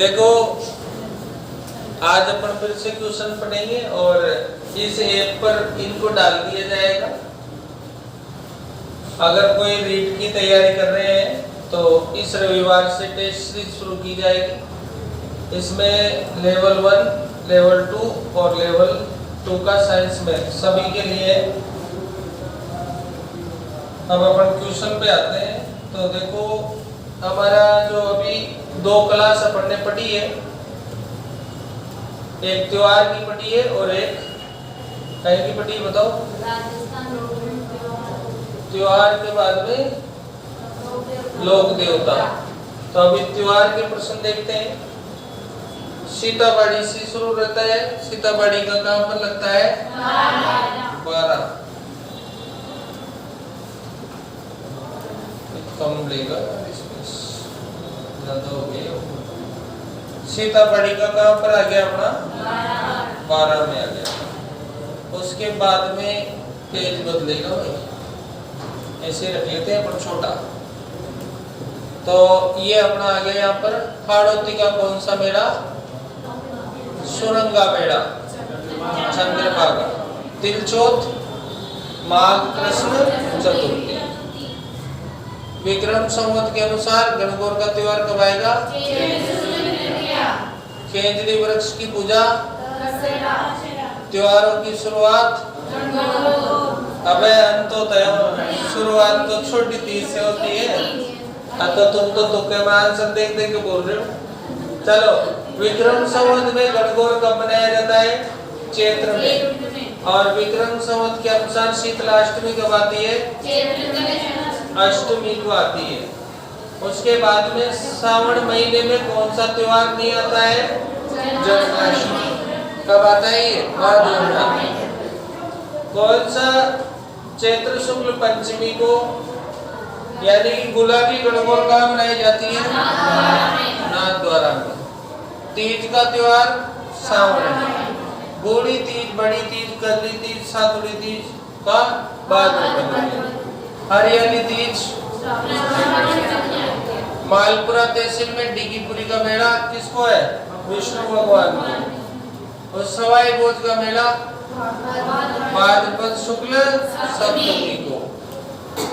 देखो आज अपन फिर से क्वेश्चन पढ़ेंगे और इस ऐप पर इनको डाल दिया जाएगा। अगर कोई रीट की तैयारी कर रहे हैं तो इस रविवार से टेस्ट सीरीज शुरू की जाएगी। इसमें लेवल 1, लेवल 2 और लेवल 2 का साइंस में सभी के लिए। अब अपन क्वेश्चन पे आते हैं। तो देखो हमारा जो अभी 2 क्लास अपन ने पढ़ी है, एक त्योहार की पढ़ी है और एक कहीं की पढ़ी है बताओ? त्योहार के बाद में लोक देवता। तो अभी त्योहार के प्रश्न देखते हैं। सीताबाड़ी से शुरू रहता है। सीताबाड़ी का कहाँ पर लगता है? 12। कम लेगा इसमें ज्यादा हो गया। सीताबाड़ी का कहाँ पर आ गया अपना? 12 में आ गया। उसके बाद में पेज बदलेगा भाई, ऐसे रख लेते हैं पर छोटा। तो ये अपना आ गया यहाँ पर हाड़ौती का कौन सा मेला? सुरंगा मेला, चंद्रभागा। तिलचौथ माघ कृष्ण चतुर्थी। विक्रम संवत के अनुसार गणगौर का त्योहार कब आएगा? केंद्रीय वृक्ष की पूजा। त्योहारों की शुरुआत। अबे अंतोदय। शुरुआत तो छोटी तीज से होती है। तो तुम तो तुक्के में आंसर देख देख के बोल रहे हो। चलो, विक्रम संवत में गणगौर कब मनाया जाता है? चैत्र में। और विक्रम संवत के अनुसार शीतलाष्टमी कब आती है? अष्टमी को आती है। उसके बाद में श्रावण महीने में कौन सा त्योहार नहीं आता है? जन्माष्टमी। कब आता है ये? कौन सा? चैत्र शुक्ल पंचमी को, यानी गुलाबी गणगौर कहाँ मनाई जाती है? नाथद्वारा में। तीज का त्योहार सावन में। बूढ़ी तीज, बड़ी तीज, करली तीज, सातुड़ी तीज का भाद्रपद में। हरियाली तीज। मालपुरा तहसील में डिगीपुरी का मेला किसको है? विष्णु भगवान को। और सवाई भोज का मेला भाद्रपद शुक्ल सप्तमी को।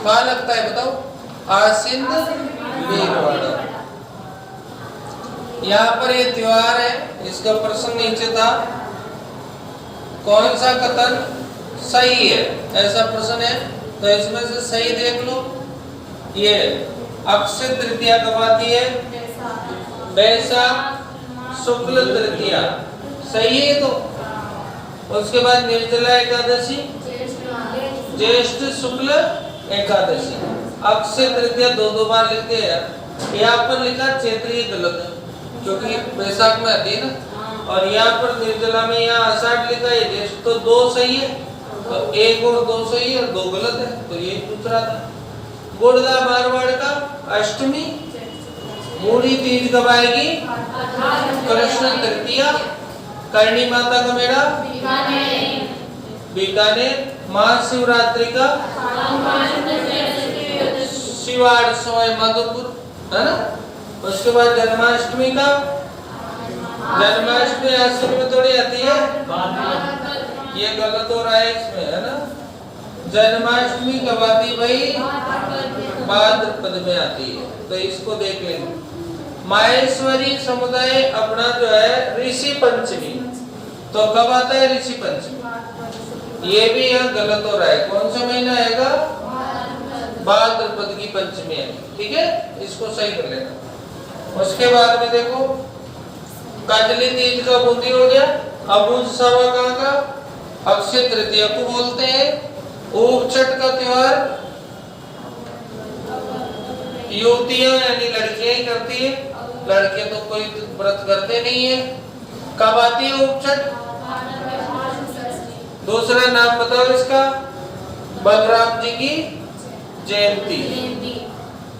कहाँ लगता है बताओ? आसिन वीरवाड़ा। यहाँ पर ये त्योहार है। इसका प्रश्न नीचे था, कौन सा कथन सही है? ऐसा प्रश्न है। तो इसमें से सही देख लो। ये अक्षय तृतीया कब आती है? वैशाख शुक्ल तृतीया। सही है। तो उसके बाद निर्जला एकादशी, ज्येष्ठ शुक्ल एकादशी। अक्षय तृतीया 2 बार लिखते हैं। यहाँ पर लिखा चैत्री गलत है क्योंकि वैशाख में आती है ना। और यहाँ पर निर्जला में यहाँ आषाढ़ लिखा है, ज्येष्ठ। तो 2 सही है। तो 1 और 2 सही है और 2 गलत है। तो ये पूछ रहा था। गुड़दा मारवाड़ का अष्टमी। बूढ़ी तीज कब आएगी? कृष्ण तृतीया। करणी माता का मेला बीकानेर। महाशिवरात्रि का शिवाड़ सवाई माधोपुर, है ना। उसके बाद जन्माष्टमी का, जन्माष्टमी आश्विन में थोड़ी आती है, ये गलत हो रहा है इसमें, है ना। जन्माष्टमी कब आती भाई? भाद्रपद में आती है। तो इसको देख लेंगे। माहेश्वरी समुदाय अपना जो है ऋषि पंचमी। तो कब आता है ऋषि पंचमी? ये भी यहाँ गलत हो रहा है। कौन सा महीना आएगा? भाद्रपद की पंचमी है। ठीक है, इसको सही कर लेना। उसके बाद में देखो काजली तीज का बूंदी हो गया। अबूझ सावा कहाँ का? अक्षय तृतीया को बोलते हैं। ऊप छठ का त्योहार युवतियां यानी लड़कियां ही करती है। लड़के तो कोई व्रत करते नहीं है। कब आती है ऊप छठ? दूसरा नाम बताओ इसका? बलराम जी की जयंती।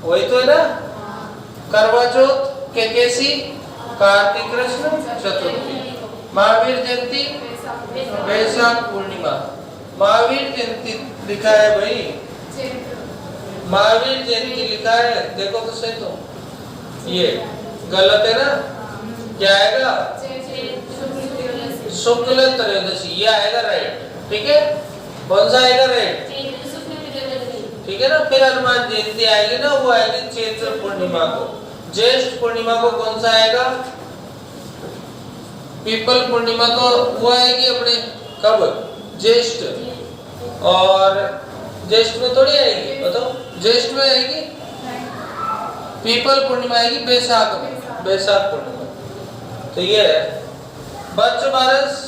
वही तो है ना। करवा चौथ, केकेसी, कार्तिक कृष्ण चतुर्थी। महावीर जयंती वैशाख पूर्णिमा। महावीर जयंती लिखा है भाई, महावीर जयंती लिखा है। देखो तो सही। तो ये गलत है ना। क्या आएगा? शुक्ल त्रयोदशी, ये आएगा राइट। ठीक है, कौन सा आएगा राइट? ठीक है ना। फिर हनुमान जयंती आएगी ना, वो आएगी चैत्र पूर्णिमा को। ज्येष्ठ पूर्णिमा को कौन सा आएगा? पीपल पूर्णिमा तो वो आएगी अपने कब? ज्येष्ठ। और ज्येष्ठ में थोड़ी आएगी, बताओ, ज्येष्ठ में आएगी। पीपल पूर्णिमा आएगी बैसाख में, बैसाख पूर्णिमा। तो ये है बच्च बारस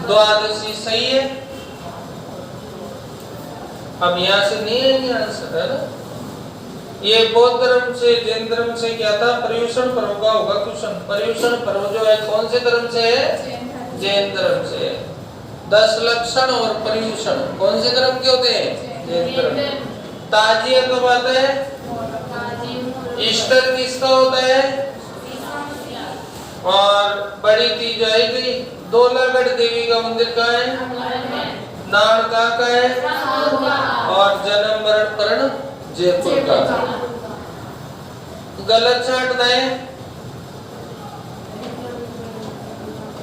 द्वादशी, सही है। अब यहाँ से नहीं आएंगे आंसर, है ना। ये बौद्ध धर्म से, जैन धर्म से क्या था? पर्युषण पर्व का होगा क्वेश्चन। पर्युषण पर्व जो है कौन से धर्म से है? जैन धर्म से है। 10 लक्षण और पर्युषण कौन से धर्म के होते हैं? जैन धर्म। ताजिया कब आता है? ईस्टर किसका होता है? और बड़ी तीज आएगी। दोलागढ़ देवी का मंदिर कहाँ है? नाड़ का है। और जन्म मरण करण जयपुर का। गलत चाट दाए,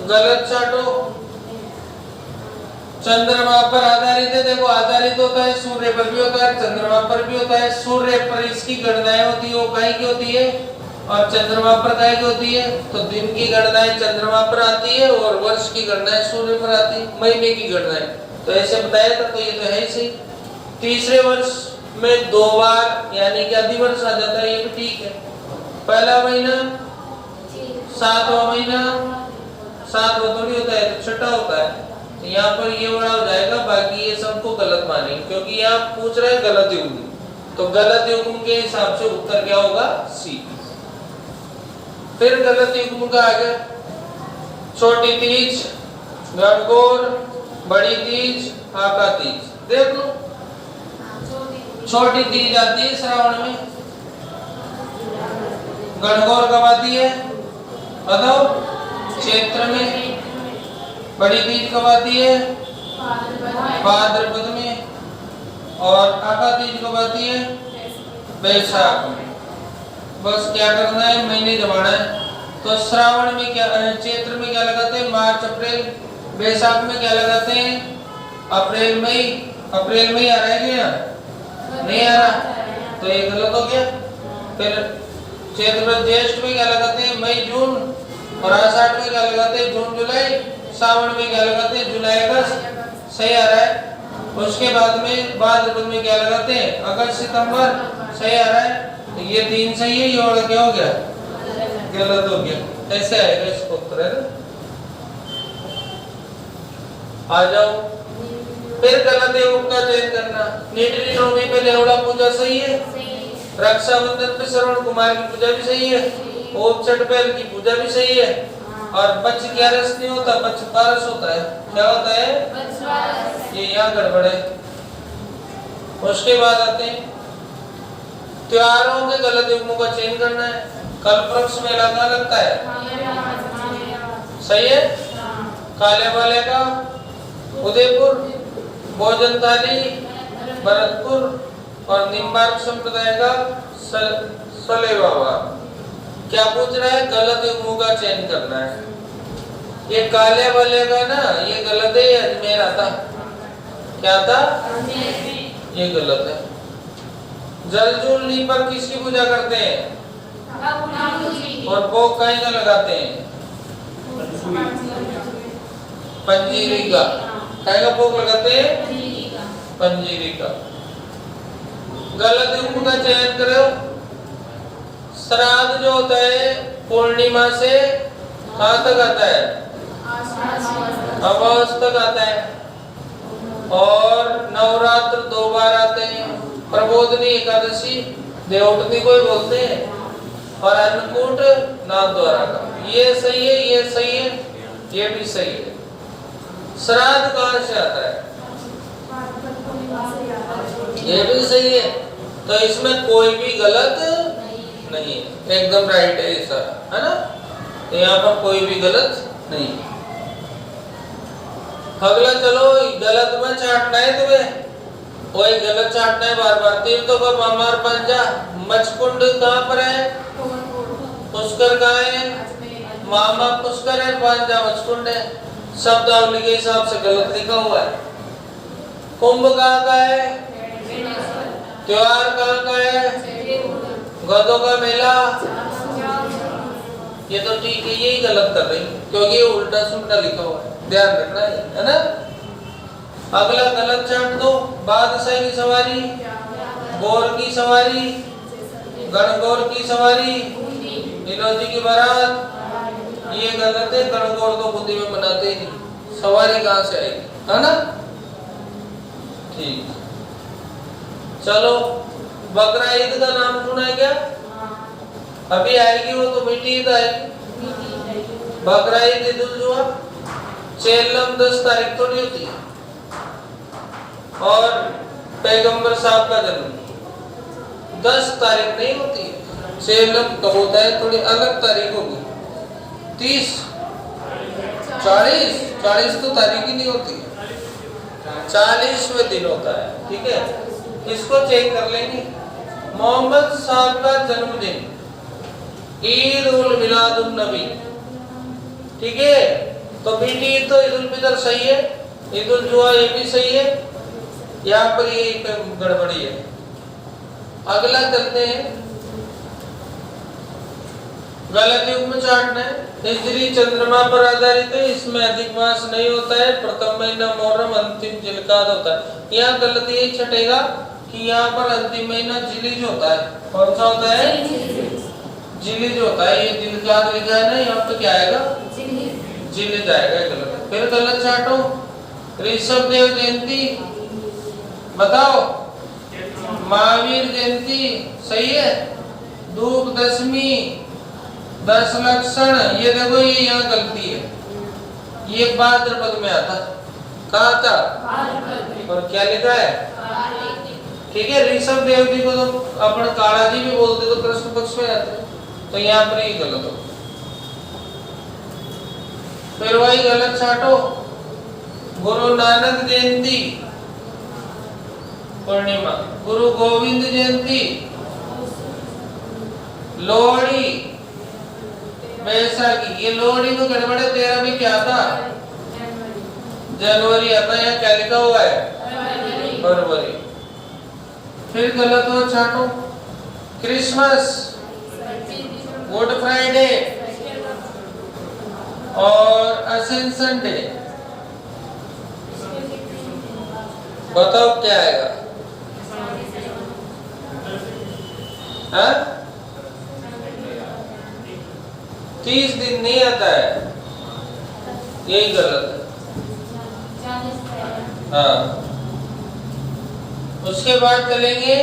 गलत चाटो। चंद्रमा पर आधारित है, देखो आधारित होता है, सूर्य पर भी होता है, चंद्रमा पर भी होता है। सूर्य पर इसकी गणनाएं होती है, वो काहे की होती है? और चंद्रमा पर काहे की होती है? तो दिन की गणनाएं चंद्रमा पर आती है और वर्ष की गणनाएं सूर्य पर आती है, महीने की गणनाएं। तो ऐसे बताया था, तो ये तो है ही सही। तीसरे वर्ष में 2 बार यानी कि अधिवर्ष आ जाता है, ये भी ठीक है। पहला महीना 7वां महीना, 7वां थोड़ी होता है, तो छठा होता है। तो यहाँ पर ये बड़ा हो जाएगा, बाकी ये सबको गलत मानेंगे, क्योंकि यहाँ पूछ रहे हैं गलत युग्म। तो गलत युग्म के हिसाब से उत्तर क्या होगा? सी। फिर गलत युग्म का आ गया छोटी तीज, गणगौर, बड़ी तीज, आका तीज। देख लो, छोटी तीज आती है श्रावण में, गणगौर कब आती है? बताओ। चैत्र में। बड़ी तीज कब आती है? भाद्रपद में। और आका तीज कब आती है? बैसाख में। बस क्या करना है? महीने जमाना है। तो श्रावण में क्या, चैत्र में क्या लगाते हैं? मार्च अप्रैल। बैसाख में क्या लगाते हैं? अप्रैल मई। अप्रैल मई आ रहा है क्या? नहीं आ रहा, तो ये गलत हो गया। फिर चैत्र में, ज्येष्ठ में क्या लगाते हैं? मई जून। और आषाढ़ में क्या लगाते हैं? जून जुलाई। सावन में क्या लगाते हैं? जुलाई अगस्त। सही आ रहा है। उसके बाद में भाद्रपद में क्या लगाते हैं? अगस्त सितंबर। सही आ रहा है। तो ये 3 सही है, ये वाला क्या हो गया? गलत हो गया। ऐसे आएगा इसको उत्तर, है ना। आ जाओ। फिर गलत युग का चयन करना। नीटरी नवमी पे नेवड़ा पूजा सही है। रक्षाबंधन पे श्रवण कुमार की पूजा भी सही है। ओम चटपैल की पूजा भी सही है। और बच्च क्या रस नहीं होता, बच्च पारस होता है। क्या होता है? ये यहाँ गड़बड़ है। उसके बाद आते हैं त्योहारों के गलत युग्मों का चयन करना है। कल्पवृक्ष मेला कहाँ लगता है? सही है। काले वाले का उदयपुर, भोजन थाली भरतपुर और निम्बार्क संप्रदाय का सलेवावा। क्या पूछ रहा है? गलत युग्मों का चयन करना है। ये काले वाले का ना, ये गलत है, ये अजमेर आता। क्या था? ये गलत है। जलजूलनी पर किसकी पूजा करते हैं? और भोग कहीं का लगाते हैं? पंजीरी का। कहीं का भोग लगाते हैं? पंजीरी का। गलत युग्म का चयन करो। श्राद्ध जो होता है पूर्णिमा से कहाँ तक आता है? अमावस तक आता है। और नवरात्र 2 बार आते हैं। प्रबोधनी एकादशी, देवउठनी को बोलते हैं। और अन्नकूट नाथ द्वारा का। ये सही है, ये सही है, ये भी सही है। श्राद्ध कहाँ से आता है? ये भी सही है। तो इसमें कोई भी गलत नहीं है, एकदम राइट है ये सारा, है ना। तो यहाँ पर कोई भी गलत नहीं। अगला चलो, गलत में चाटना है तुम्हें। वही गलत चाटना है बार बार। तीर्थों का मामार पंजा। मचकुंड कहाँ पर है? पुष्कर कहाँ माँ बाप पुष्कर है, पांजा मचकुंड है, शब्दावली के हिसाब से गलत लिखा हुआ है। कुंभ कहाँ का है? त्योहार कहाँ का है? गधों का मेला। ये तो ठीक है, यही गलत कर रही क्योंकि ये उल्टा सुल्टा लिखा हुआ है, ध्यान रखना है ना। अगला गलत चाट दो। बादशाह की सवारी, गौर की सवारी, गणगौर की सवारी, इलोजी की बारात, ये गलत है। गणगौर तो बुद्धि में मनाते ही नहीं, सवारी कहाँ से आएगी, है ना। ठीक, चलो बकरा ईद का नाम सुना है क्या? अभी आएगी वो तो मीठी ईद आएगी। बकरा ईद, ईद उल जुहा, चेलम 10 तारीख थोड़ी होती है। और पैगंबर साहब का जन्म 10 तारीख नहीं होती है। चेलम कब होता है? थोड़ी अलग तारीख होगी। 30, 40 तो तारीख ही नहीं होती, 40वें दिन होता है। ठीक है, इसको चेक कर लेंगे। मोहम्मद साहब का जन्मदिन ईद उल मिलादुन नबी, ठीक है। तो मीठी ईद तो ईद उल फितर सही है, ईद उल जुहा ये भी सही है, यहाँ पर ये गड़बड़ी है। अगला चलते हैं, गलत युग में चाटना है। हिजरी चंद्रमा पर आधारित है, इसमें अधिक मास नहीं होता है। प्रथम महीना मुहर्रम, अंतिम जिलकाद होता है। यहाँ गलत ये छटेगा कि यहाँ पर अंतिम महीना जिलिज होता है। कौन सा होता है? जिलिज होता है। ये जिलकाद लिखा है ना, यहाँ पे क्या आएगा? जिलिज आएगा, गलत। फिर गलत चाटो। ऋषभ देव जयंती बताओ। महावीर जयंती सही है। धूप दशमी, 10 लक्षण, ये देखो ये यहाँ गलती है, ये भाद्रपद में आता। कहाँ था? और क्या लिखा है? ठीक है, ऋषभ देव जी को तो अपन काला जी भी बोलते तो कृष्ण पक्ष में आते, तो यहाँ पर ये गलत हो। फिर वही गलत छाटो। गुरु नानक जयंती पूर्णिमा, गुरु गोविंद जयंती, लोहड़ी, बैसाखी, ये लोहड़ी में गड़बड़े। 13 में क्या था? जनवरी आता, यहाँ क्या लिखा हुआ है? फरवरी। फिर गलत हो छाटो। क्रिसमस, गुड फ्राइडे और असेंशन डे, बताओ क्या आएगा? हाँ? 30 दिन नहीं आता है, यही गलत है। हाँ, उसके बाद चलेंगे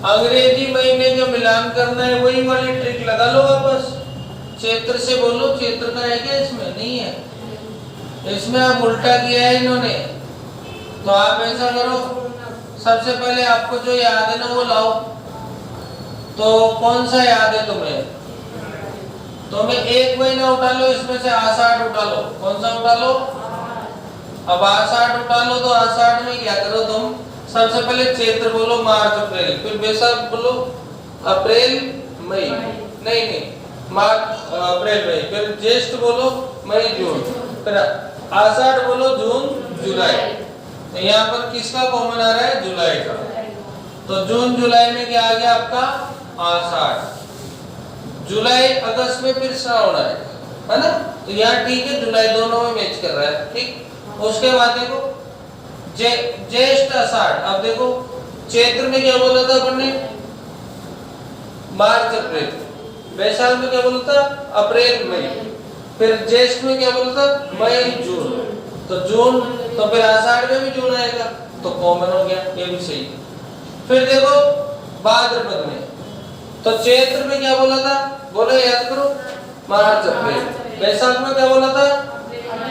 अंग्रेजी महीने का मिलान करना है। वही वाली ट्रिक लगा लो वापस। चैत्र से बोलो, चैत्र का है क्या? इसमें नहीं है, इसमें आप उल्टा किया है इन्होंने। तो आप ऐसा करो, सबसे पहले आपको जो याद है ना वो लाओ। तो कौन सा याद है तुम्हें? तुम्हें 1 महीना उठा लो, इसमें से आषाढ़ उठा लो। कौन सा उठा लो? अब आषाढ़ उठा लो, तो आषाढ़ में क्या करो तुम? सबसे पहले चैत्र बोलो, मार्च अप्रैल, फिर बैसाख बोलो, अप्रैल मई, नहीं मार्च अप्रैल मई, फिर ज्येष्ठ बोलो, मई जून, फिर आषाढ़ बोलो, जून जुलाई। तो यहाँ पर किसका कॉमन आ रहा है? जुलाई का। तो जून जुलाई में क्या आ गया आपका? आषाढ़। जुलाई अगस्त में फिर श्रावण है ना। तो यहाँ ठीक है, जुलाई दोनों में मैच कर रहा है, ठीक। उसके बाद देखो ज्येष्ठ आषाढ़। अब देखो चैत्र में क्या बोला था अपन ने? मार्च अप्रैल। बैसाख में क्या बोला था? अप्रैल मई। फिर ज्येष्ठ में क्या बोला था? मई जून। तो जून, तो फिर आषाढ़ में भी जून आएगा, तो कॉमन हो गया, ये भी सही। फिर देखो भाद्रपद में, तो चैत्र में क्या बोला था? बोलो याद करो, मार्च अप्रैल। बैसाख में क्या बोला था?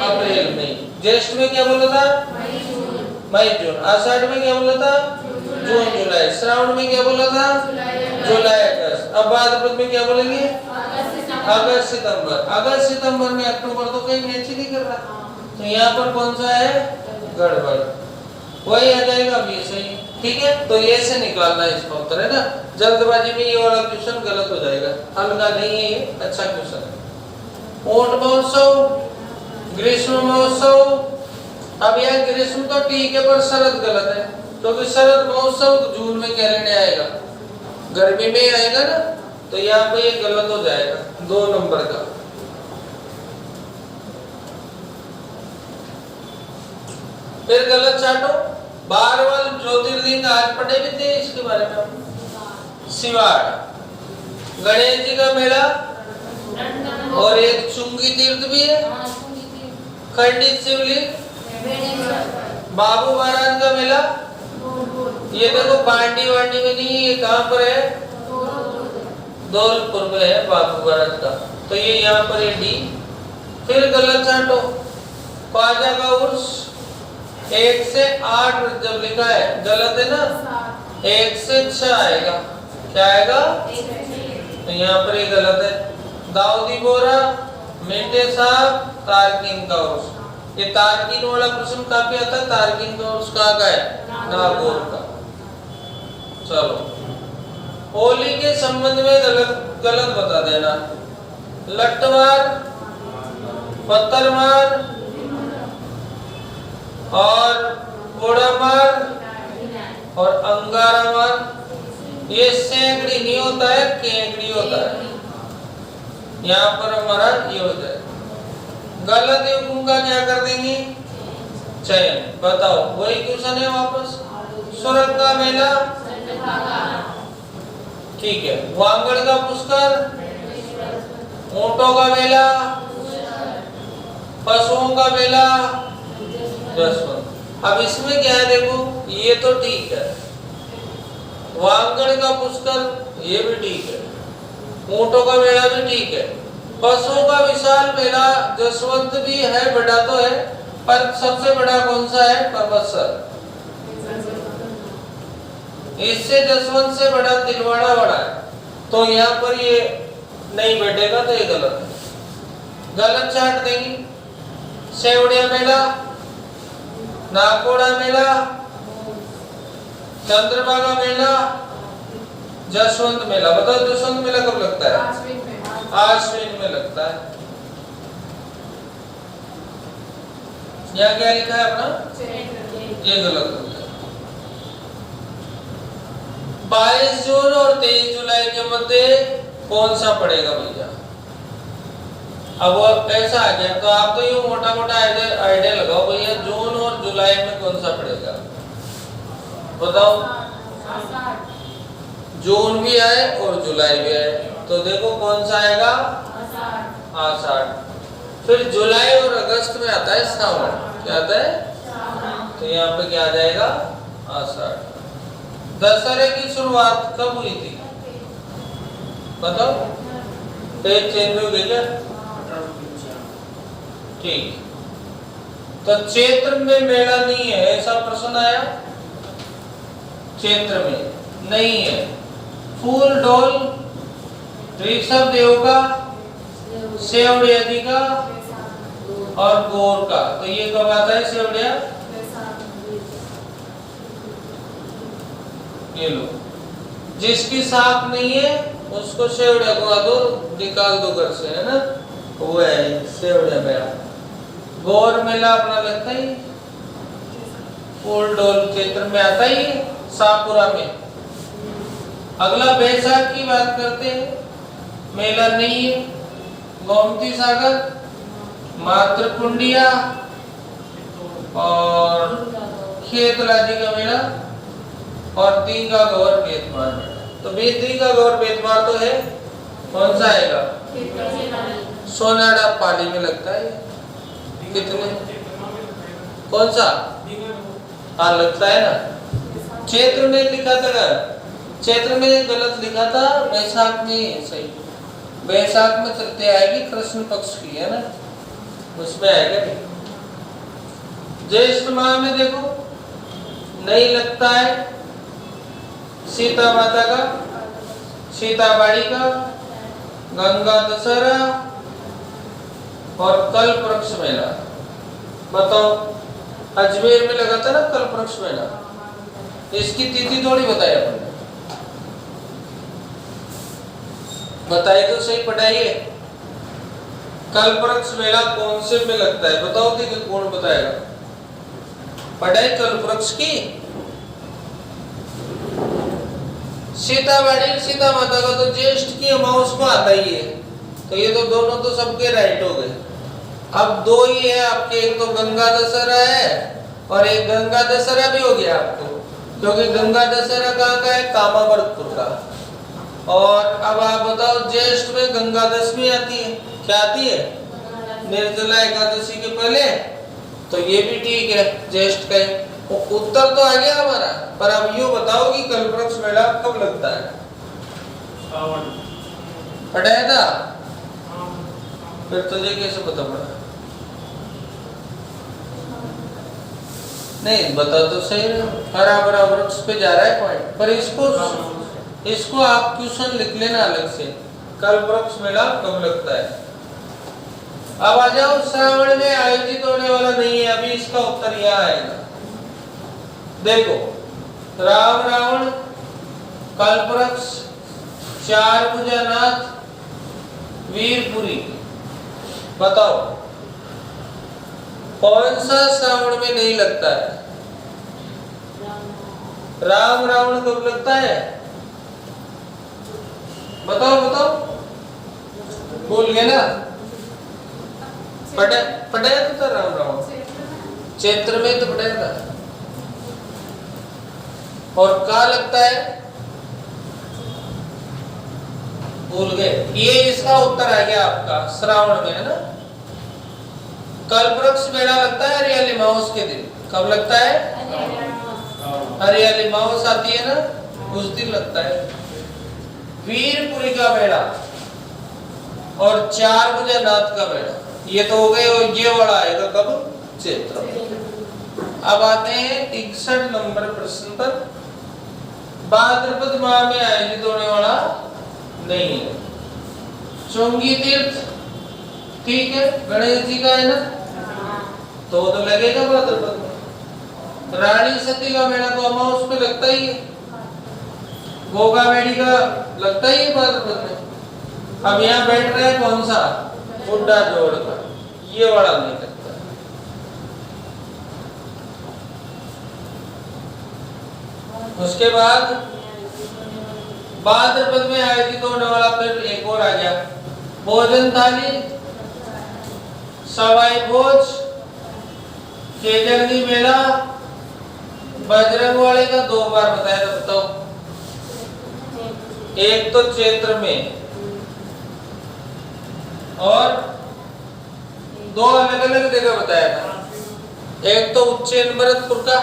अप्रैल मई। ज्येष्ठ में क्या बोला था? मई जून। आषाढ़ में क्या बोला था? जून जुलाई। श्रावण में क्या बोला था? जुलाई अगस्त। अब भाद्रपद में क्या बोलेंगे? अगस्त सितंबर। अगस्त सितंबर में अक्टूबर तो कहीं मैच ही नहीं कर रहा, तो यहाँ पर कौन सा है? गड़बड़। वही आ जाएगा, भी सही, ठीक है। तो ये से निकालना है इसका उत्तर, है ना। जल्दबाजी में ये वाला क्वेश्चन गलत हो जाएगा, हल्का नहीं है ये, अच्छा क्वेश्चन है। ऊंट महोत्सव, ग्रीष्म महोत्सव। अब यह ग्रीष्म तो ठीक है पर शरद गलत है, क्योंकि शरद महोत्सव तो जून में क्या लेने आएगा, गर्मी में आएगा ना, तो यहाँ पे ये गलत हो जाएगा 2 नंबर का। फिर गलत चाटो। 12वां ज्योतिर्लिंग आज पढ़े भी थे इसके बारे में हम। शिवाड़, गणेश जी का मेला और एक चुंगी तीर्थ भी है, खंडित शिवलिंग, बाबू महाराज का मेला। ये देखो बांडी वांडी में नहीं, ये कहाँ पर है, धौलपुर में है बाबू महाराज का, तो ये यहाँ पर है डी। फिर गलत चाटो। ख्वाजा का उर्स 1 से 8 जब लिखा है गलत है ना, 1 से 6 आएगा, क्या आएगा, तो यहाँ पर ये गलत है। दाऊदी बोरा, मेंटे साहब, तारकिन का उर्स। ये तारकिन वाला प्रश्न काफी आता है, तारकिन का उर्स कहाँ का है, नागौर का। चलो, होली के संबंध में गलत बता देना। लट्ठमार, पत्थरमार और घोड़ामार और अंगारामार। ये सैकड़ी नहीं होता है, केकड़ी होता है। यहाँ पर हमारा ये हो जाए। गलत युग्म का क्या कर देंगे, चयन। बताओ, वही क्वेश्चन है वापस। सुरंग का मेला, ठीक है। वांगड़ का पुष्कर, ऊंटों का मेला, पशुओं का मेला, जसवंत। अब इसमें क्या है देखो, ये तो ठीक है, वांगड़ का पुष्कर ये भी ठीक है, ऊंटों का मेला भी ठीक है, पशुओं का विशाल मेला जसवंत भी है, बड़ा तो है, पर सबसे बड़ा कौन सा है, परबतसर। इससे जसवंत से बड़ा तिलवाड़ा बड़ा है, तो यहाँ पर ये नहीं बैठेगा, तो ये गलत है। गलत चाट देंगे। सेवड़िया मेला, नाकोड़ा मेला, चंद्रभागा मेला, जसवंत मेला। बताओ जसवंत मेला कब लगता है, आश्विन में लगता है। यहाँ क्या लिखा है अपना, ये गलत होता है। 22 जून और 23 जुलाई के मध्य कौन सा पड़ेगा भैया। अब वो ऐसा आ गया, तो आप तो ये मोटा मोटा आइडिया लगाओ भैया, जून और जुलाई में कौन सा पड़ेगा, बताओ। जून भी आए और जुलाई भी आए, तो देखो कौन सा आएगा, आषाढ़। फिर जुलाई और अगस्त में आता है सावन, क्या आता है, तो यहाँ पे क्या आ जाएगा, आषाढ़। दशहरे की शुरुआत कब हुई थी, बताओ। पेज चेंज हो गई क्या, ठीक। तो चैत्र में मेला नहीं है, ऐसा प्रश्न आया, चैत्र में नहीं है। फूल डोल, ऋषभ देव का, सेवड़िया जी का और गौर का, तो ये कब आता है सेवड़िया, ये लो। जिसकी साख नहीं है उसको सेवड़िया घुमा दो, निकाल दो घर से, है ना, वो है सेवड़िया मेला। गौर मेला अपना लगता ही, फूल डोल क्षेत्र में आता ही, सापुरा में। अगला बैसाख की बात करते हैं, मेला नहीं है। गोमती सागर, मातृकुंडिया और खेतलाजी का मेला और दीघा गौर बेतमार मेला। तो दीघा गौर बेतमार तो है, कौन सा आएगा, सोनाडा पाली में लगता है। कितने, कौन सा, हाँ लगता है ना। क्षेत्र में लिखा था, क्षेत्र में गलत लिखा था, बैसाख में सही, बैसाख में चलते आएगी, कृष्ण पक्ष की है ना, उसमें आएगा। ज्येष्ठ माह में देखो नहीं लगता है, सीता माता का, सीताबाड़ी का, गंगा दशहरा और कल्प वृक्ष मेला। बताओ, अजमेर में लगा था ना कल्प वृक्ष मेला, इसकी तिथि थोड़ी बताई अपन ने, बताइए तो सही, पढ़ाइए। कल्पवृक्ष मेला कौन से में लगता है? बताओ कि कौन बताएगा? पढ़ाई कल्पवृक्ष की सीताबाड़ी सीता माता का तो ज्येष्ठ की अमावस को आता ही है, तो ये तो दोनों तो सबके राइट हो गए। अब दो ही है आपके, एक तो गंगा दशहरा है और एक गंगा दशहरा भी हो गया आपको, क्योंकि गंगा दशहरा कहाँ का है? कामावर्तपुर का। और अब आप बताओ ज्येष्ठ में गंगा दशमी आती है, क्या आती है? निर्जला एकादशी के पहले, तो ये भी ठीक है ज्येष्ठ का। उत्तर तो आ गया हमारा, पर अब यूँ बताओ कि कल्पवृक्ष मेला कब लगता है? पढ़ाया था? फिर तुझे कैसे पता पड़ा? नहीं बता तो सही है, हरा भरा वृक्ष पे जा रहा है पॉइंट, पर इसको आप क्वेश्चन लिख लेना अलग से, कल्पवृक्ष मेला कब लगता है। अब आ जाओ, श्रावण में आयोजित होने वाला नहीं है, अभी इसका उत्तर यह आएगा। देखो, राम रावण, कल्पवृक्ष, चारभुजानाथ, वीरपुरी, बताओ कौन सा श्रावण में नहीं लगता है? राम रावण कब लगता है? बताओ बताओ, भूल गए ना? पढ़ाया तो था राम रावण, चैत्र में तो पढ़ाया था। और कहाँ लगता है? भूल गए। ये इसका उत्तर आ गया आपका, श्रावण में, है ना? कल्पवृक्ष मेला लगता है हरियाली माउस के दिन। कब लगता है? हरियाली माउस आती है ना, उस दिन लगता है। वीरपुरी का मेला और चारभुजानाथ का मेला, ये तो हो गए, और ये वाला आएगा कब? चैत्र में। अब आते हैं 61 नंबर प्रश्न पर। भाद्रपद माह में आयोजित होने वाला नहीं है। चुंगी तीर्थ, ठीक है, गणेश जी का है ना, तो लगेगा भाद्रपद में। रानी सती का मेला तो अमावस पे लगता ही है। गोगा मेड़ी का लगता ही है भाद्रपद में। अब यहाँ बैठ रहा है कौन सा? बुड्ढा जोड़ का, ये वाला नहीं लगता। उसके बाद भाद्रपद में आयोजित होने वाला फिर एक और आ गया, भोजन थाली, सवाई भोज, केजरनी मेला, बजरंग वाले का 2 बार बताया था, बताओ। एक तो चैत्र में और 2 अलग अलग जगह बताया था। एक तो उज्जैन भरतपुर का,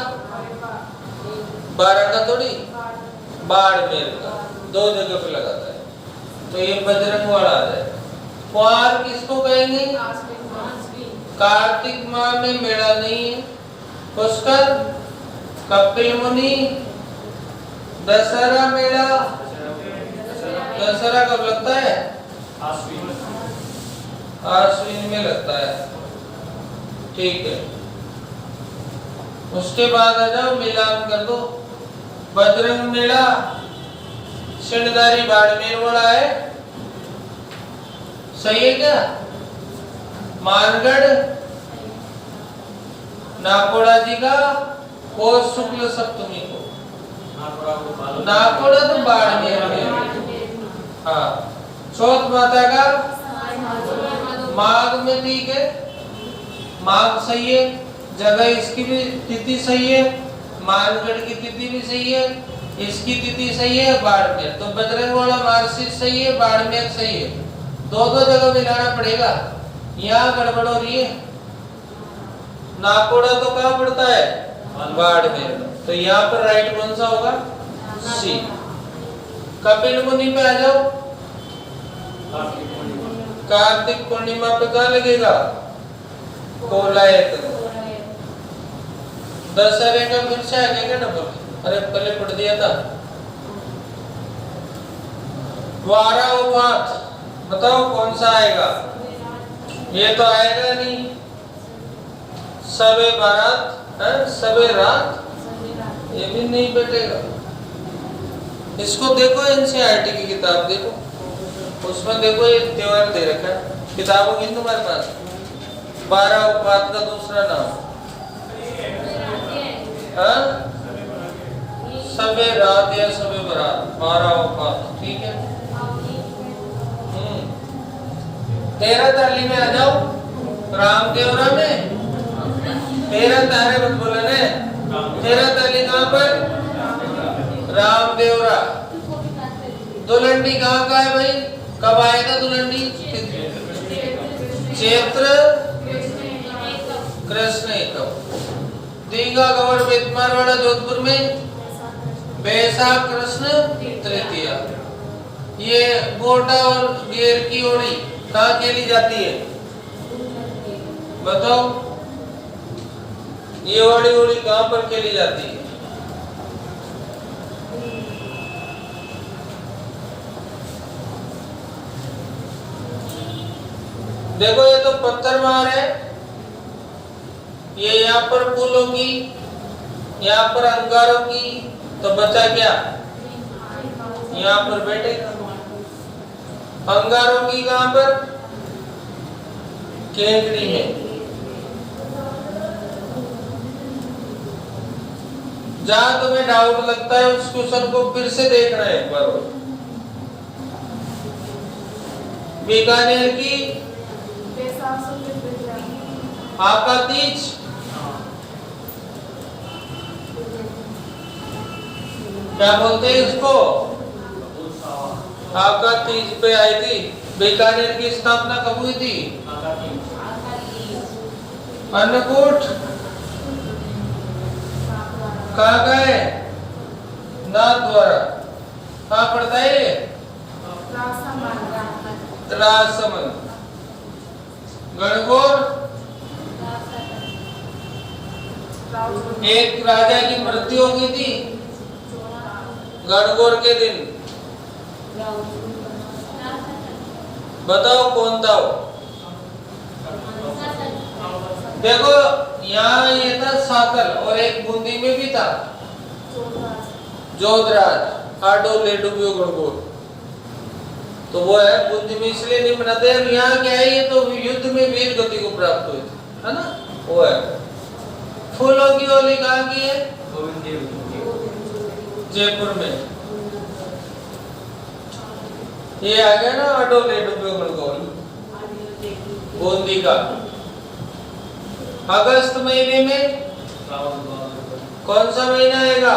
12 का थोड़ी, बाड़मेर का, 2 जगह पे लगाता है, तो ये बजरंग वाला आ जाएगा। क्वार किसको कहेंगे? कार्तिक माह में मेला नहीं है। पुष्कर, कपिल मुनि, दशहरा मेला, दशहरा कब लगता है? आश्विन में लगता है, ठीक है। उसके बाद आ जाओ, मिलान कर दो। बजरंग मेला सिणधारी बाड़मेर वाला है, सही है क्या? मानगढ़ नाकोड़ा जी का पौष शुक्ल सप्तमी को, नाकोड़ा तो बाड़मेर में, हाँ। चौथ माता का माघ में, ठीक है, माघ सही है, जगह इसकी भी तिथि सही है, मानगढ़ की तिथि भी सही है, इसकी तिथि सही है, बाड़मेर। तो बजरंग वाला मार्गशीर्ष सही है, बाड़मेर सही है, 2 जगह मिलाना पड़ेगा, यहाँ गड़बड़ हो रही है। नाकोड़ा तो कहाँ पड़ता है? बाड़मेर, तो यहाँ पर राइट कौन सा होगा? सी। कपिल मुनि पे आ जाओ, कार्तिक पूर्णिमा पे कहाँ लगेगा? कोलायत। दशहरे का फिर से आ गया क्या डबल? अरे पहले पढ़ दिया था। वारा उपात, बताओ कौन सा आएगा? ये तो आएगा नहीं। सबे बारात है, सबे रात, ये भी नहीं बैठेगा। इसको देखो, एनसीईआरटी की किताब देखो, उसमें देखो ये त्योहार दे रखा है। किताबों की तुम्हारे पास 12 उपपाद का दूसरा नाम सबे रात या सबे बरात 12 उपपाद, ठीक है। 13 ताली में आ जाओ, रामदेवरा में 13 तारे मत बोले ने, 13 ताली कहाँ पर? रामदेवरा। दुलंडी कहाँ का है भाई? कब आएगा दुलंडी? चैत्र कृष्ण एकम। दीघा गवर बेतमारवाड़ा जोधपुर में बैसाख कृष्ण तृतीया। ये गोटा और गेर की ओड़ी कहाँ खेली जाती है बताओ? ये वाली ओड़ी कहाँ पर खेली जाती है? देखो ये तो पत्थर मार है, ये यहाँ पर फूलों की, यहाँ पर अंगारों की, तो बचा क्या? यहाँ पर बैठेगा। अंगारों की कहाँ पर? केंद्री में। जहां तुम्हें डाउट लगता है उस क्वेश्चन को फिर से देखना है एक बार। बीकानेर की आका तीज क्या बोलते हैं इसको? आका तीज पे आई थी। बीकानेर की स्थापना कब हुई थी? अन्नकूट कहाँ का है? नाथ द्वारा। कहाँ पड़ता है? राजसमंद। गणगौर एक राजा की मृत्यु हो गई थी गणगौर के दिन, बताओ कौन था वो? देखो यहाँ ये था साकल और एक बूंदी में भी था जोधराज। आडो लेडो गणगौर तो वो है बूंदी में, इसलिए नहीं मनाते। यहाँ क्या है? ये तो युद्ध में वीर गति को प्राप्त हुई थी, है ना? वो है। फूलों की होली कहाँ की है? जयपुर में। ये आ गया ना आडो लेडो गणगौर बूंदी का। अगस्त महीने में कौन सा महीना आएगा?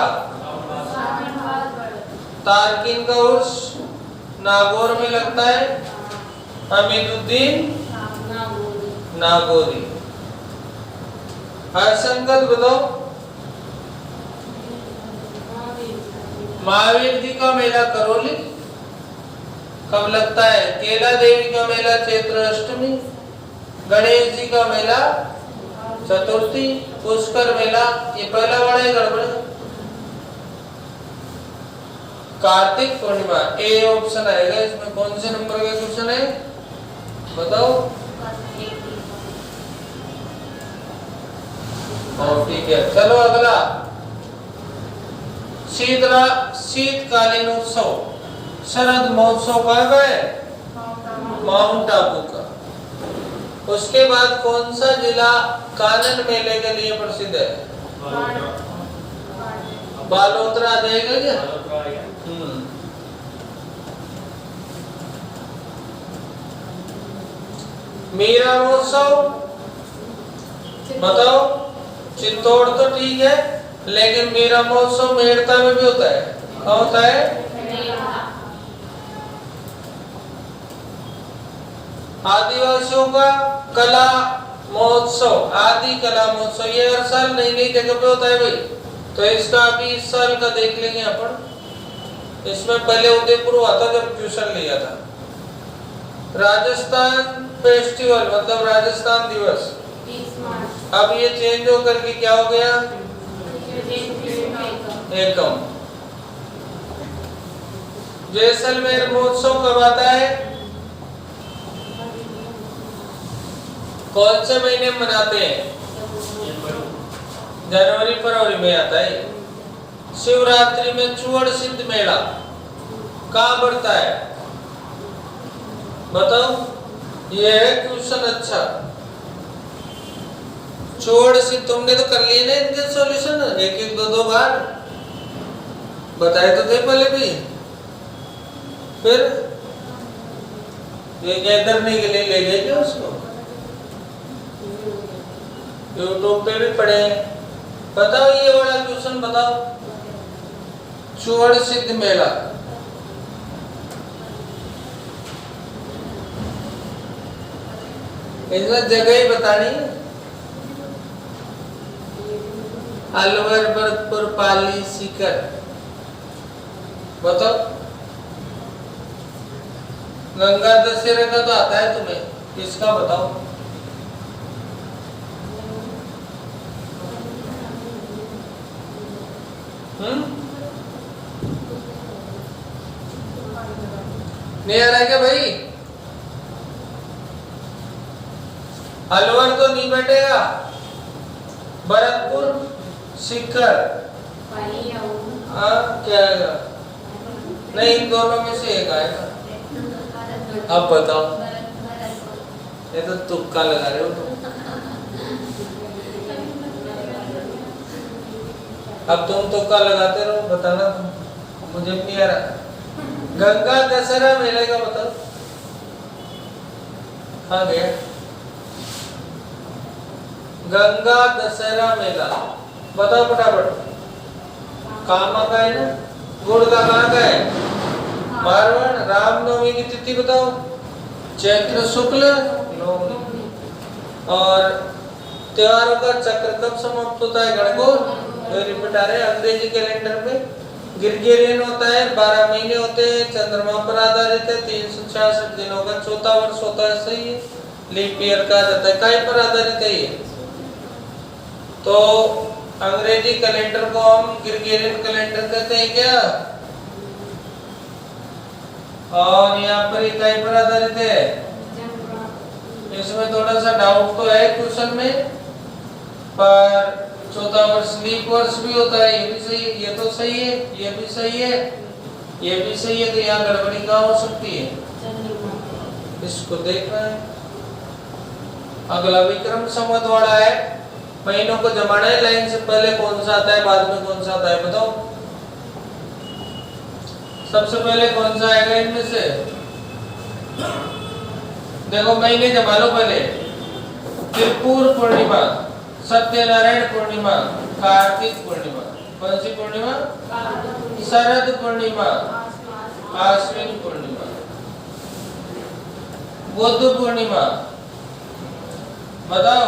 तारकिन का उर्स नागौर में लगता है। हमीदुद्दीन नागौरी। हरसंगत बताओ। महावीर जी का मेला करौली कब लगता है? केला देवी का मेला चैत्र अष्टमी। गणेश जी का मेला चतुर्थी। पुष्कर मेला ये पहला वाला है गड़बड़। कार्तिक पूर्णिमा ए ऑप्शन आएगा इसमें। कौन से नंबर का क्वेश्चन है बताओ? ठीक है, चलो अगला। शीतकालीन उत्सव शरद महोत्सव कहाँ का है? माउंट आबू का। उसके बाद कौन सा जिला कानन मेले के लिए प्रसिद्ध है? बालोतरा आ जाएगा क्या? मीरा महोत्सव बताओ। चित्तौड़ तो ठीक है, लेकिन मीरा महोत्सव मेड़ता में भी होता है। कहाँ होता है? आदिवासियों का कला महोत्सव, आदि कला महोत्सव, ये हर साल नई नई जगह पे होता है भाई। तो इसका अभी इस साल का देख लेंगे अपन। इसमें पहले उदयपुर हुआ था जब ट्यूशन लिया था। राजस्थान फेस्टिवल मतलब राजस्थान दिवस, अब ये चेंज होकर के क्या हो गया? एकम। जैसलमेर महोत्सव कब आता है? कौन से महीने में मनाते हैं? जनवरी फरवरी में आता है। शिवरात्रि में चूड़ सिद्ध मेला कहाँ पड़ता है बताओ? ये है क्वेश्चन अच्छा। छोड़ सी तुमने तो कर लिए ना इनके सॉल्यूशन, एक एक दो दो बार बताए तो थे पहले भी। फिर ये इधर नहीं के लिए ले गए क्या उसको? यूट्यूब पे भी पढ़े। बताओ ये वाला क्वेश्चन बताओ। चोड़ सिद्ध मेला, इसमें जगह ही बतानी है। अलवर, भरतपुर, पाली, सीकर। बताओ। गंगा दशहरा का तो आता है तुम्हें, इसका बताओ। नहीं आ रहा है क्या भाई? अलवर तो नहीं बैठेगा, भरतपुर, सीकर, क्या आएगा? नहीं, इन दोनों में से एक आएगा। अब बताओ, ये तो तुक्का लगा रहे हो तुम। अब तुम तुक्का लगाते रहो, बताना तुम, मुझे नहीं आ रहा। गंगा दशहरा मेले का बताओ, कहाँ गया? गंगा दशहरा मेला बताओ फटाफट। कहाँ का है ना? गुड़ का कहाँ का है? मारवाड़। रामनवमी की तिथि बताओ। चैत्र शुक्ल नवमी। और त्योहारों का चक्र कब समाप्त होता है? गणगौर। रिपीट आ रहे हैं अंग्रेजी कैलेंडर में। ग्रेगोरियन होता है, 12 महीने होते हैं, चंद्रमा पर आधारित है, 366 दिनों का चौथा वर्ष होता है। सही है, लीप ईयर कहा जाता है। काय पर आधारित है ये? तो अंग्रेजी कैलेंडर को हम ग्रेगोरियन कैलेंडर कहते हैं क्या? और यहाँ पर इकाई पर आधारित है। इसमें थोड़ा सा डाउट तो है क्वेश्चन में, पर चौथा वर्ष लीप वर्ष भी होता है, ये भी सही है। ये तो सही है, ये भी सही है, ये भी सही है। तो यहाँ गड़बड़ी कहाँ हो सकती है? इसको देखना है। अगला विक्रम संवत वाला है, महीनों को जमाना है। लाइन से पहले कौन सा आता है, बाद में कौन सा आता है बताओ। सबसे पहले कौन सा आएगा इनमें से? देखो महीने जमा लो पहले। त्रिपुर पूर्णिमा, सत्यनारायण पूर्णिमा, कार्तिक पूर्णिमा। कौन सी पूर्णिमा? शरद पूर्णिमा, आश्विन पूर्णिमा, बुद्ध पूर्णिमा, बताओ,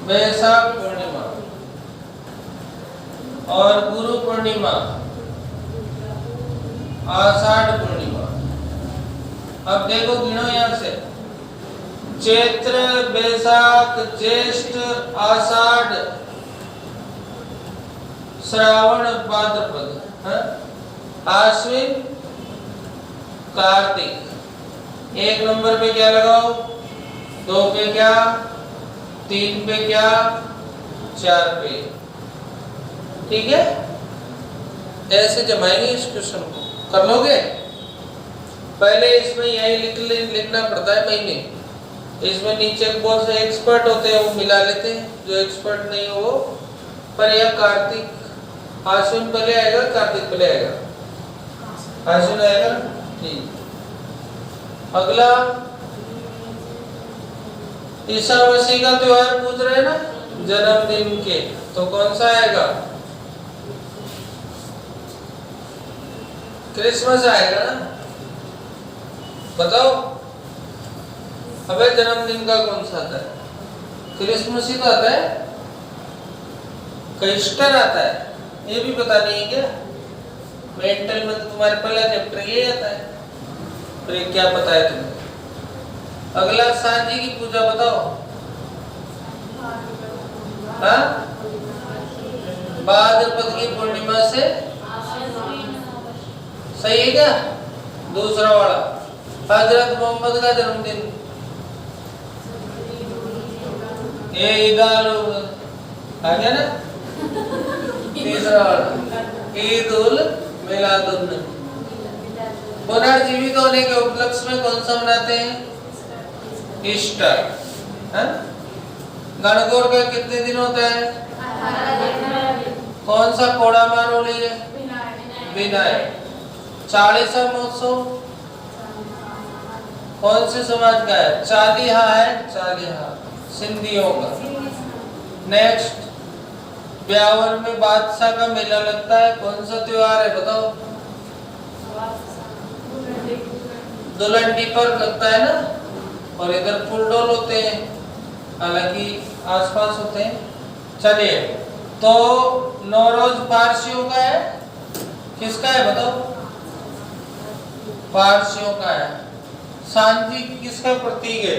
वैशाख पूर्णिमा और गुरु पूर्णिमा, आषाढ़ पूर्णिमा। अब देखो गिनो यहां से। चैत्र, वैशाख, ज्येष्ठ, आषाढ़, श्रावण, भाद्रपद, आश्विन, कार्तिक। एक नंबर पे क्या लगाओ? 2 पे क्या, 3 पे क्या, 4 पे। ठीक है, ऐसे जमाएंगे इस क्वेश्चन को। कर लोगे? पहले इसमें यही लिखना पड़ता है महीने। इसमें नीचे बहुत से एक्सपर्ट होते हैं, वो मिला लेते हैं। जो एक्सपर्ट नहीं हो वो। पर यह कार्तिक, आश्विन पहले आएगा, कार्तिक पहले आएगा? आश्विन आएगा जी। अगला ईसा मसीह का त्योहार पूछ रहे हैं ना, जन्मदिन के, तो कौन सा आएगा? क्रिसमस आएगा ना? बताओ। अबे जन्मदिन का कौन सा आता है? क्रिसमस ही तो आता है। ईस्टर आता है, ये भी पता नहीं है क्या? मेंटल में तो तुम्हारे पहला चैप्टर ये आता है, फिर क्या पता है तुम्हें? अगला सांझी की पूजा बताओ। हाँ, भाद्रपद की पूर्णिमा से। सही है क्या? दूसरा वाला हजरत मोहम्मद का जन्मदिन, ये ईद आ गया ना? तीसरा वाला ईद उल मिलादुन्नबी। पुनर्जीवित होने के उपलक्ष्य में कौन सा मनाते हैं? ईस्टर है। गणगौर का कितने दिन होता है? कौन सा कोड़ा मार होली है? विनायक। चालीसा महोत्सव कौन से समाज का है? चालीहा है, चालीहा सिंधियों का। नेक्स्ट, ब्यावर में बादशाह का मेला लगता है, कौन सा त्योहार है बताओ? दुल्हन पर लगता है ना, और इधर फुलडोल होते हैं, हालांकि आसपास होते हैं। चलिए, तो नौरोज पारसियों का है, किसका है बताओ? पारसियों का है। सांची किसका प्रतीक है?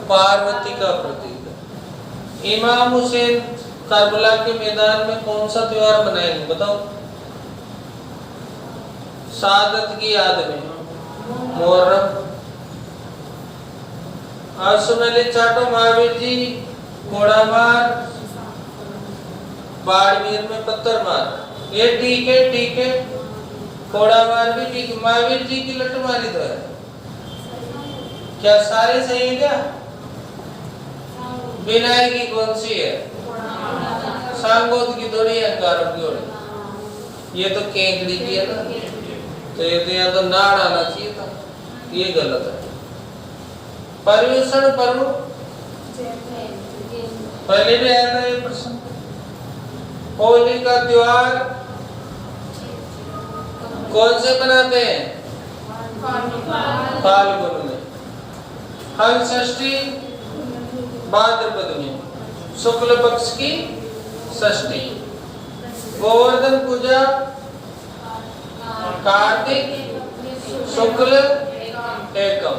पार्वती का प्रतीक है। इमाम हुसैन करबला के मैदान में कौन सा त्योहार मनाएंगे बताओ? शहादत की याद में मुहर्रम। आसुमैली चाटो महावीर जी घोड़ा मार, बाड़मेर में पत्थर मार, ये ठीक है, ठीक है। घोड़ा मार भी ठीक, महावीर जी की लट मारी तो है। क्या सारे सही है क्या? विनायक की कौन सी है? सांगोद की थोड़ी है, कारब की थोड़ी। ये तो केकड़ी की है ना, तो ये तो यहाँ तो नाड़ आना चाहिए था, ये गलत है। पर्यूषण पर्व पहले भी आया था ये प्रश्न। होली का त्योहार कौन से मनाते हैं? फाल्गुन में। हल षष्ठी भाद्रपद में, शुक्ल पक्ष की षष्ठी। गोवर्धन पूजा कार्तिक शुक्ल एकम।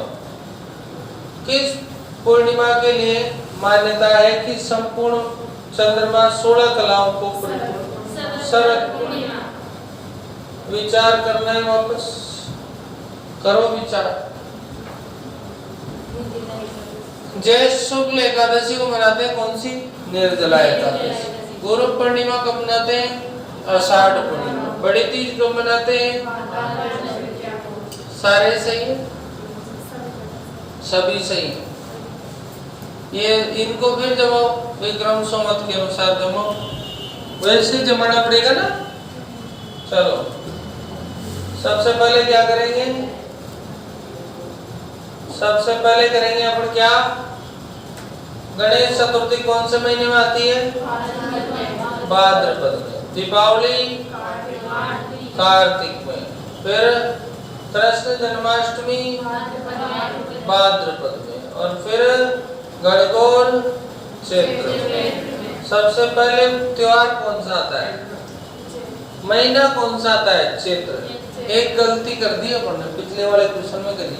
किस पूर्णिमा के लिए मान्यता है कि संपूर्ण चंद्रमा 16 कलाओं को शरद पूर्णिमा? विचार करना है, वापस करो विचार। ज्येष्ठ शुक्ल एकादशी को मनाते हैं, कौन सी? निर्जला एकादशी। गुरु पूर्णिमा कब मनाते हैं? आषाढ़ पूर्णिमा। बड़ी तीज कब मनाते हैं? सारे सही है, सभी सही है। ये इनको फिर जमाओ, विक्रम संवत के अनुसार जमाओ, वैसे जमाना पड़ेगा ना। चलो, सबसे पहले क्या करेंगे? सबसे पहले करेंगे अपन क्या? गणेश चतुर्थी कौन से महीने में आती है? भाद्रपद में। दीपावली कार्तिक में। फिर कृष्ण जन्माष्टमी भाद्रपद में, और फिर गणगौर चैत्र में। सबसे पहले त्योहार कौन सा आता है? महीना कौन सा आता है? चैत्र। एक गलती कर दी अपन ने, पिछले वाले क्वेश्चन में करी।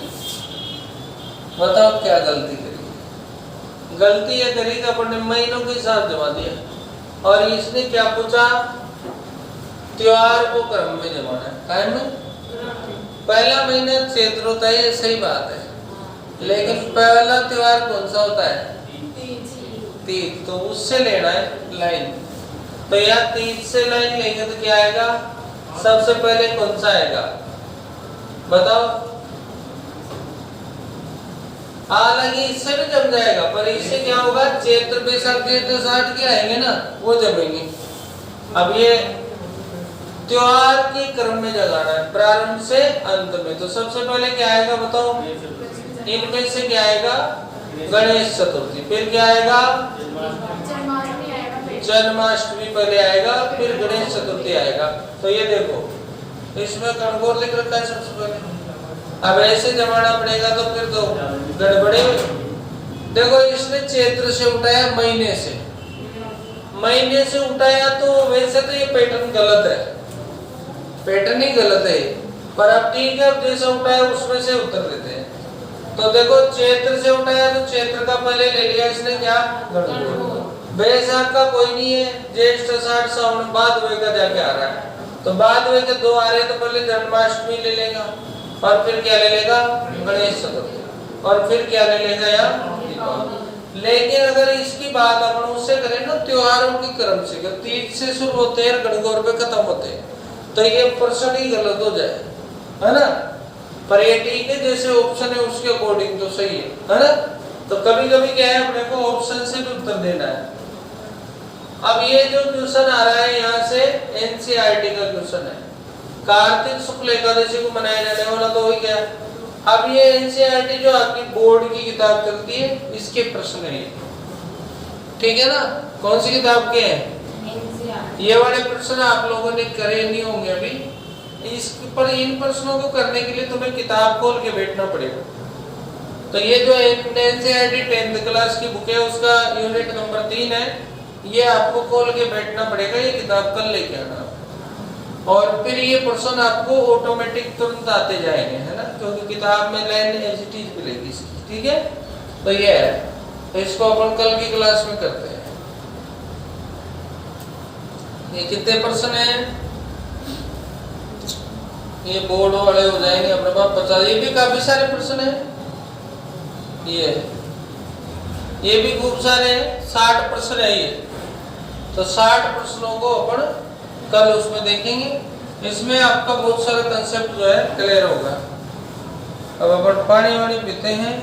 बताओ क्या गलती करी? गलती ये करी कि अपन ने महीनों के साथ जमा दिया, और इसने क्या पूछा? त्योहार को क्रम में जमाना है। टाइम में पहला महीना चैत्र होता है, ये सही बात है, लेकिन पहला त्योहार कौन सा होता है? तीज। तो उससे लेना है लाइन। तो यहाँ तीज से लाइन लेंगे तो क्या आएगा? सबसे पहले कौन सा आएगा बताओ? हालांकि इससे भी जम जाएगा, पर इससे क्या होगा? चैत्र बैसाख ज्येष्ठ आषाढ़ के आएंगे ना, वो जमेंगे। अब ये त्योहार के क्रम में जगाना है, प्रारंभ से अंत में। तो सबसे पहले क्या आएगा बताओ? इनमें से क्या आएगा? गणेश चतुर्थी। फिर क्या आएगा? जन्माष्टमी पहले आएगा, फिर गणेश चतुर्थी आएगा। तो ये देखो, इसमें गणगौर लिख रखा है सबसे पहले। अब ऐसे जमाना पड़ेगा तो फिर तो गड़बड़े। देखो, इसने चैत्र से उठाया, महीने से उठाया, तो वैसे तो ये पैटर्न गलत है, पैटर्न ही गलत है, पर अब ठीक है, जैसे उठाया उसमें से उत्तर देते हैं। तो देखो, चैत्र से उठाया तो चैत्र का पहले ले लिया इसने, क्या? गणगौर। बैसाख का कोई नहीं है, ज्येष्ठ आषाढ़ सावन बाद वे का जाके आ रहा है, तो बाद वे के दो आ रहे, तो पहले जन्माष्टमी ले लेगा, और फिर क्या ले लेगा? गणेश चतुर्थी, और फिर क्या ले लेगा? यहाँ दीपावली। लेकिन अगर इसकी बात अपन उससे करें ना, त्योहारों के क्रम से, तीज से शुरू होते हैं, गणगौर पे खत्म होते हैं, तो ये प्रश्न ही गलत हो जाए, है ना। पर ये ठीक है, जैसे ऑप्शन है उसके अकॉर्डिंग तो सही है ना। तो कभी कभी क्या है, अपने को ऑप्शन से भी उत्तर देना है। अब ये जो क्वेश्चन आ रहा है यहाँ से एनसीईआरटी का क्वेश्चन है, कार्तिक शुक्ल एकादशी को मनाया जाने वाला तो वही क्या। अब ये एनसीईआरटी जो आपकी बोर्ड की किताब चलती है, इसके प्रश्न है, ठीक है ना। कौन सी किताब के हैं? ये वाले प्रश्न आप लोगों ने करे नहीं होंगे अभी। इस पर इन प्रश्नों को करने के लिए तुम्हें किताब खोल के बैठना पड़ेगा। तो ये जो एनसीईआरटी 10th क्लास की बुक है, उसका यूनिट नंबर 3 है, ये आपको खोल के बैठना पड़ेगा, ये किताब कल लेके आना। और फिर ये प्रश्न आपको ऑटोमेटिक तुरंत आते जाएंगे, है ना, क्योंकि किताब में लाइन एज इट इज मिलेगी इसकी, ठीक है। तो ये है, तो इसको अपन कल की क्लास में करते हैं। ये कितने प्रश्न है? ये बोर्ड वाले हो जाएंगे अपने पास 50। ये भी काफी सारे प्रश्न है, ये भी खूब सारे हैं, 60 प्रश्न है ये। तो 60 प्रश्नों को अपन कल उसमें देखेंगे। इसमें आपका बहुत सारा कंसेप्ट जो है क्लियर होगा। अब अपन पानी वानी पीते हैं।